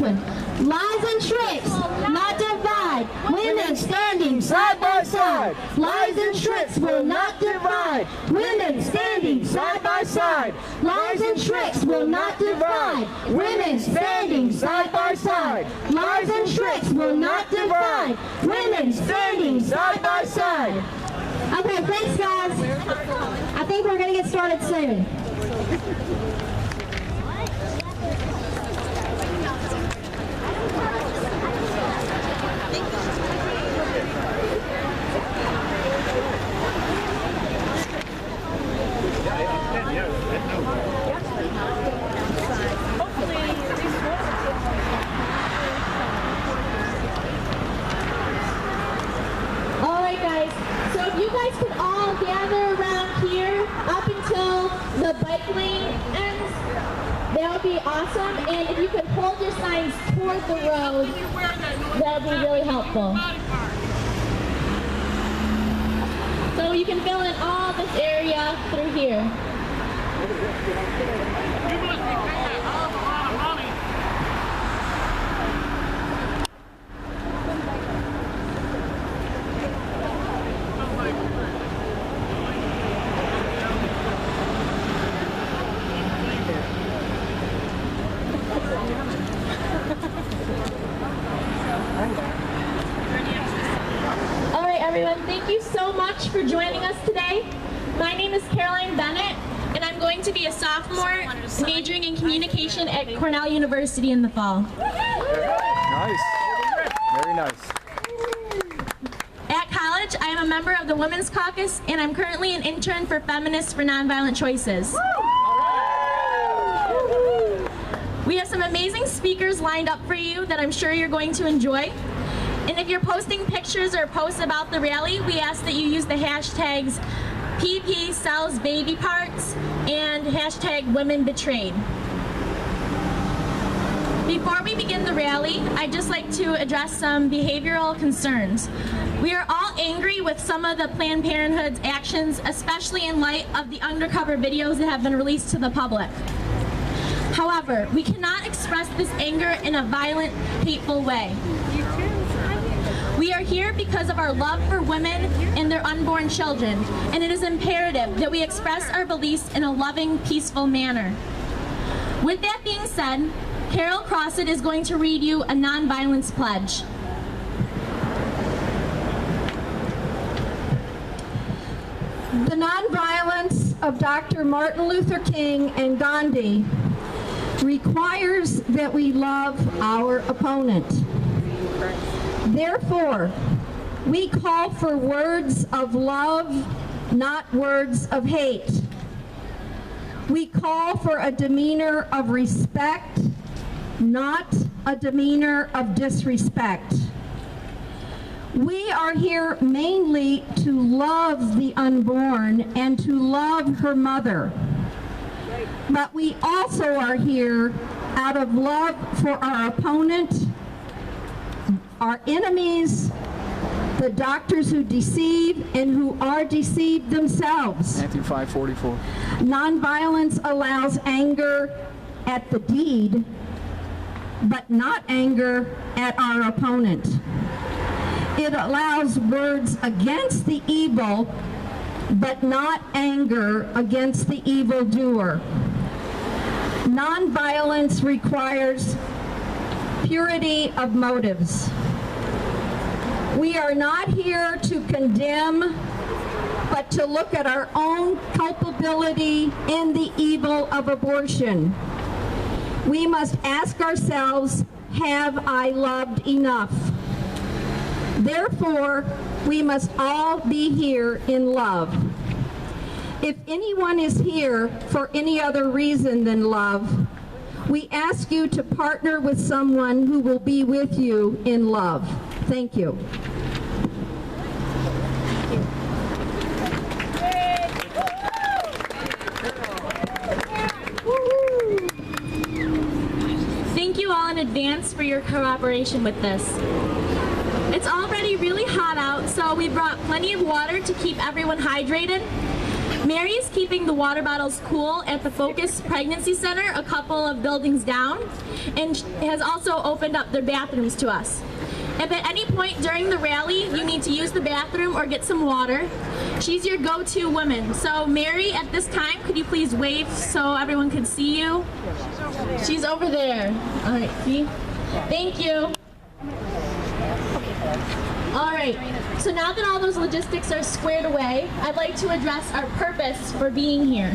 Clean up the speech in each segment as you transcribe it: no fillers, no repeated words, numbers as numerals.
one. Lies and tricks, not divide. Women standing side by side. Lies and tricks will not divide. Women standing side by side. Lies and tricks will not divide. Women standing side by side. Lies and tricks will not divide. Women standing side by side. Okay, thanks guys. I think we're going to get started soon. Alright guys, so if you guys could all gather around here up until the bike lane ends, that would be awesome. And if you could hold your signs toward the road, that would be really helpful. So you can fill in all this area through here. Everyone, thank you so much for joining us today. My name is Caroline Bennett, and I'm going to be a sophomore majoring in communication at Cornell University in the fall. Nice. Very nice. At college, I am a member of the Women's Caucus, and I'm currently an intern for Feminists for Nonviolent Choices. We have some amazing speakers lined up for you that I'm sure you're going to enjoy. And if you're posting pictures or posts about the rally, we ask that you use the hashtags PP sells baby parts and hashtag women betrayed. Before we begin the rally, I'd just like to address some behavioral concerns. We are all angry with some of the Planned Parenthood's actions, especially in light of the undercover videos that have been released to the public. However, we cannot express this anger in a violent, hateful way. We are here because of our love for women and their unborn children, and it is imperative that we express our beliefs in a loving, peaceful manner. With that being said, Carol Crossett is going to read you a nonviolence pledge. The nonviolence of Dr. Martin Luther King and Gandhi requires that we love our opponent. Therefore, we call for words of love, not words of hate. We call for a demeanor of respect, not a demeanor of disrespect. We are here mainly to love the unborn and to love her mother. But we also are here out of love for our opponent, our enemies, the doctors who deceive and who are deceived themselves. Matthew 5:44. Nonviolence allows anger at the deed, but not anger at our opponent. It allows words against the evil, but not anger against the evildoer. Nonviolence requires purity of motives. We are not here to condemn, but to look at our own culpability in the evil of abortion. We must ask ourselves, have I loved enough? Therefore, we must all be here in love. If anyone is here for any other reason than love, we ask you to partner with someone who will be with you in love. Thank you. Thank you all in advance for your cooperation with this. It's already really hot out, so we brought plenty of water to keep everyone hydrated. Mary is keeping the water bottles cool at the Focus Pregnancy Center a couple of buildings down, and has also opened up their bathrooms to us. If at any point during the rally you need to use the bathroom or get some water, she's your go-to woman. So Mary, at this time, could you please wave so everyone can see you? She's over there. All right, see? Thank you. All right, so now that all those logistics are squared away, I'd like to address our purpose for being here.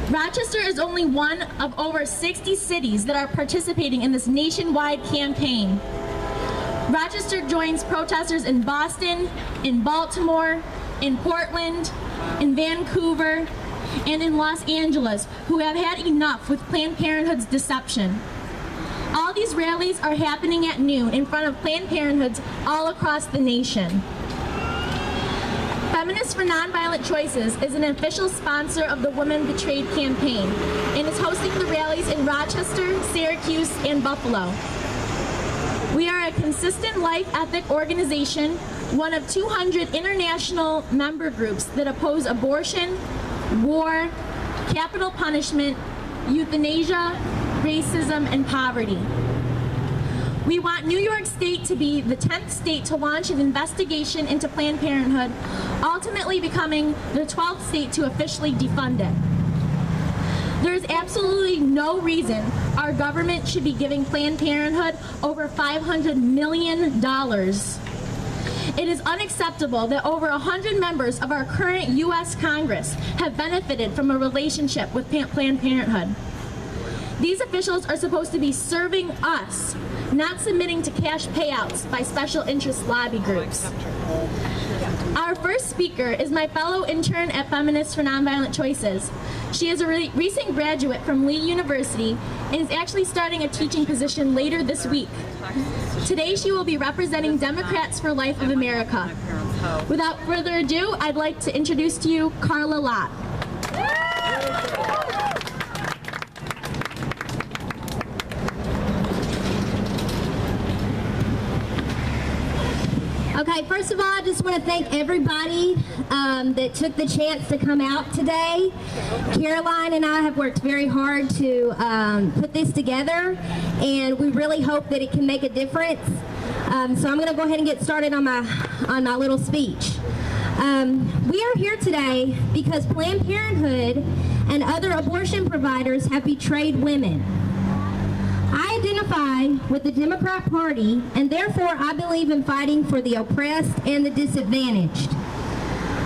Rochester is only one of over 60 cities that are participating in this nationwide campaign. Rochester joins protesters in Boston, in Baltimore, in Portland, in Vancouver, and in Los Angeles, who have had enough with Planned Parenthood's deception. All these rallies are happening at noon in front of Planned Parenthoods all across the nation. Feminists for Nonviolent Choices is an official sponsor of the Women Betrayed campaign and is hosting the rallies in Rochester, Syracuse, and Buffalo. We are a consistent life ethic organization, one of 200 international member groups that oppose abortion, war, capital punishment, euthanasia, racism, and poverty. We want New York State to be the 10th state to launch an investigation into Planned Parenthood, ultimately becoming the 12th state to officially defund it. There is absolutely no reason our government should be giving Planned Parenthood over $500 million. It is unacceptable that over 100 members of our current U.S. Congress have benefited from a relationship with Planned Parenthood. These officials are supposed to be serving us, not submitting to cash payouts by special interest lobby groups. Our first speaker is my fellow intern at Feminists for Nonviolent Choices. She is a recent graduate from Lee University and is actually starting a teaching position later this week. Today she will be representing Democrats for Life of America. Without further ado, I'd like to introduce to you Carla Lott. Okay, first of all, I just want to thank everybody that took the chance to come out today. Caroline and I have worked very hard to put this together, and we really hope that it can make a difference. So I'm going to go ahead and get started on my little speech. We are here today because Planned Parenthood and other abortion providers have betrayed women. I identify with the Democrat Party, and therefore I believe in fighting for the oppressed and the disadvantaged.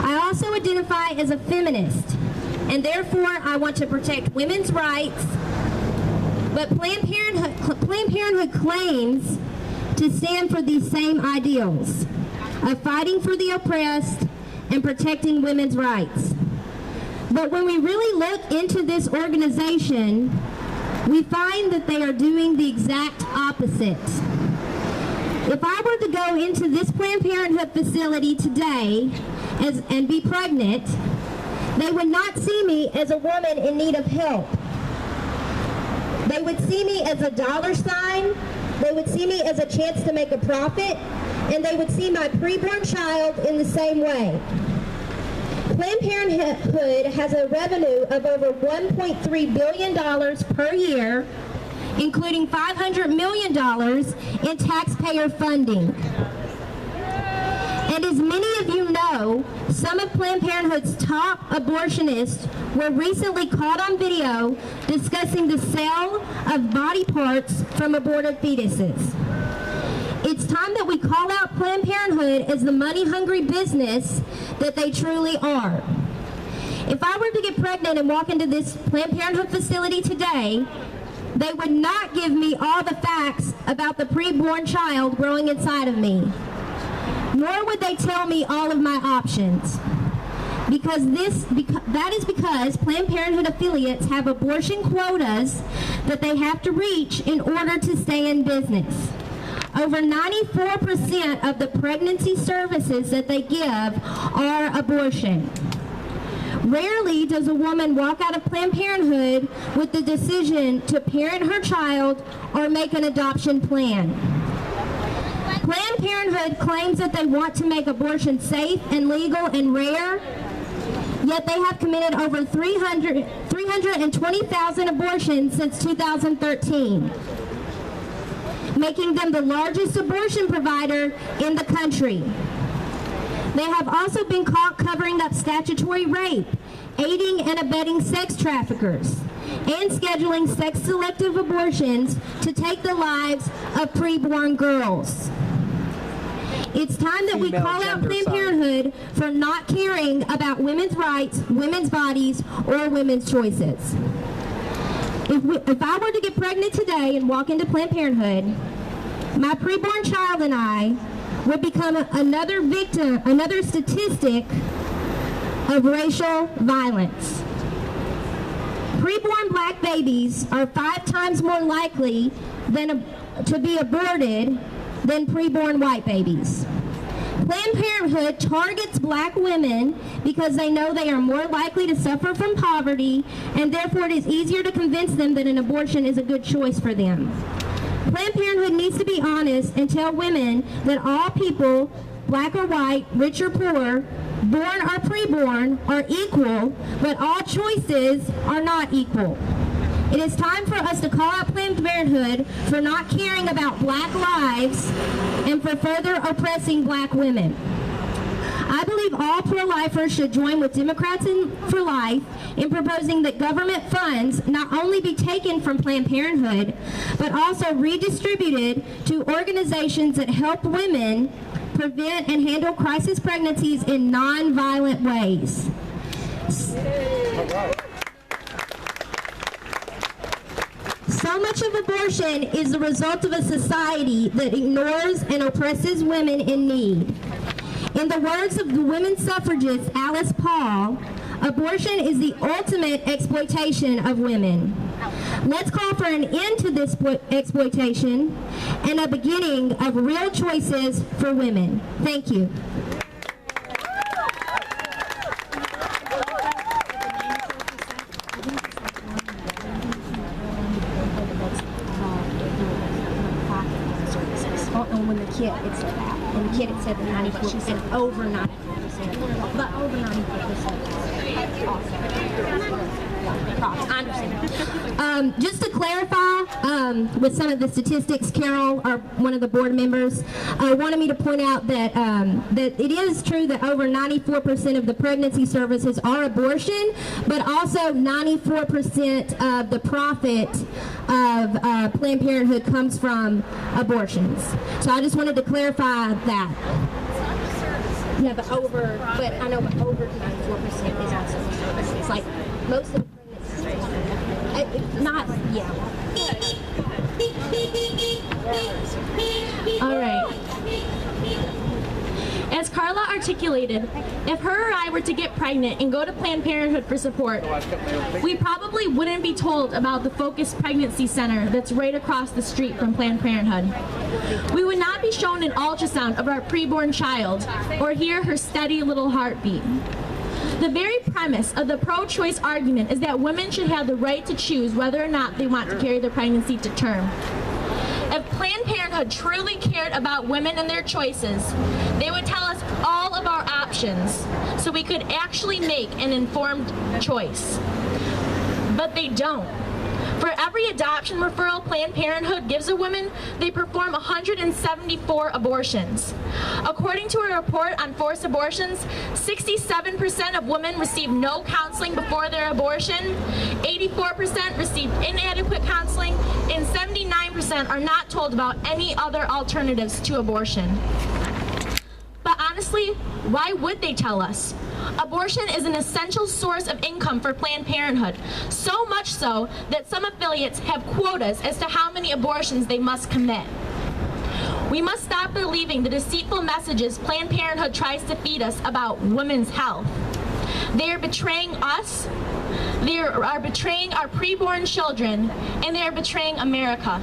I also identify as a feminist, and therefore I want to protect women's rights, but Planned Parenthood claims to stand for these same ideals of fighting for the oppressed and protecting women's rights. But when we really look into this organization, we find that they are doing the exact opposite. If I were to go into this Planned Parenthood facility today and be pregnant, they would not see me as a woman in need of help. They would see me as a dollar sign, they would see me as a chance to make a profit, and they would see my preborn child in the same way. Planned Parenthood has a revenue of over $1.3 billion per year, including $500 million in taxpayer funding. And as many of you know, some of Planned Parenthood's top abortionists were recently caught on video discussing the sale of body parts from aborted fetuses. It's time that we call out Planned Parenthood as the money-hungry business that they truly are. If I were to get pregnant and walk into this Planned Parenthood facility today, they would not give me all the facts about the preborn child growing inside of me, nor would they tell me all of my options. That is because Planned Parenthood affiliates have abortion quotas that they have to reach in order to stay in business. Over 94% of the pregnancy services that they give are abortion. Rarely does a woman walk out of Planned Parenthood with the decision to parent her child or make an adoption plan. Planned Parenthood claims that they want to make abortion safe and legal and rare, yet they have committed over 320,000 abortions since 2013, making them the largest abortion provider in the country. They have also been caught covering up statutory rape, aiding and abetting sex traffickers, and scheduling sex-selective abortions to take the lives of preborn girls. It's time that we call out Planned Parenthood for not caring about women's rights, women's bodies, or women's choices. If I were to get pregnant today and walk into Planned Parenthood, my preborn child and I would become another victim, another statistic of racial violence. Preborn black babies are 5 times more likely to be aborted than preborn white babies. Planned Parenthood targets black women because they know they are more likely to suffer from poverty, and therefore it is easier to convince them that an abortion is a good choice for them. Planned Parenthood needs to be honest and tell women that all people, black or white, rich or poor, born or preborn, are equal, but all choices are not equal. It is time for us to call out Planned Parenthood for not caring about black lives and for further oppressing black women. I believe all pro-lifers should join with Democrats for Life in proposing that government funds not only be taken from Planned Parenthood, but also redistributed to organizations that help women prevent and handle crisis pregnancies in non-violent ways. So much of abortion is the result of a society that ignores and oppresses women in need. In the words of the women's suffragist Alice Paul, abortion is the ultimate exploitation of women. Let's call for an end to this exploitation and a beginning of real choices for women. Thank you. When the kid, it's that. And the kid, it said 94%, and over 94%. But over 94%. I understand. Just to clarify, with some of the statistics, Carol, one of the board members, wanted me to point out that that it is true that over 94% of the pregnancy services are abortion, but also 94% of the profit of Planned Parenthood comes from abortions. So I just wanted to clarify that. Yeah, but I know over 94% is also services. Like most of the not, yeah. All right. As Carla articulated, if her or I were to get pregnant and go to Planned Parenthood for support, we probably wouldn't be told about the Focus Pregnancy Center that's right across the street from Planned Parenthood. We would not be shown an ultrasound of our preborn child or hear her steady little heartbeat. The very premise of the pro-choice argument is that women should have the right to choose whether or not they want to carry their pregnancy to term. If Planned Parenthood truly cared about women and their choices, they would tell us all of our options so we could actually make an informed choice. But they don't. For every adoption referral Planned Parenthood gives a woman, they perform 174 abortions. According to a report on forced abortions, 67% of women receive no counseling before their abortion, 84% receive inadequate counseling, and 79% are not told about any other alternatives to abortion. But honestly, why would they tell us? Abortion is an essential source of income for Planned Parenthood, so much so that some affiliates have quotas as to how many abortions they must commit. We must stop believing the deceitful messages Planned Parenthood tries to feed us about women's health. They are betraying us, they are betraying our preborn children, and they are betraying America.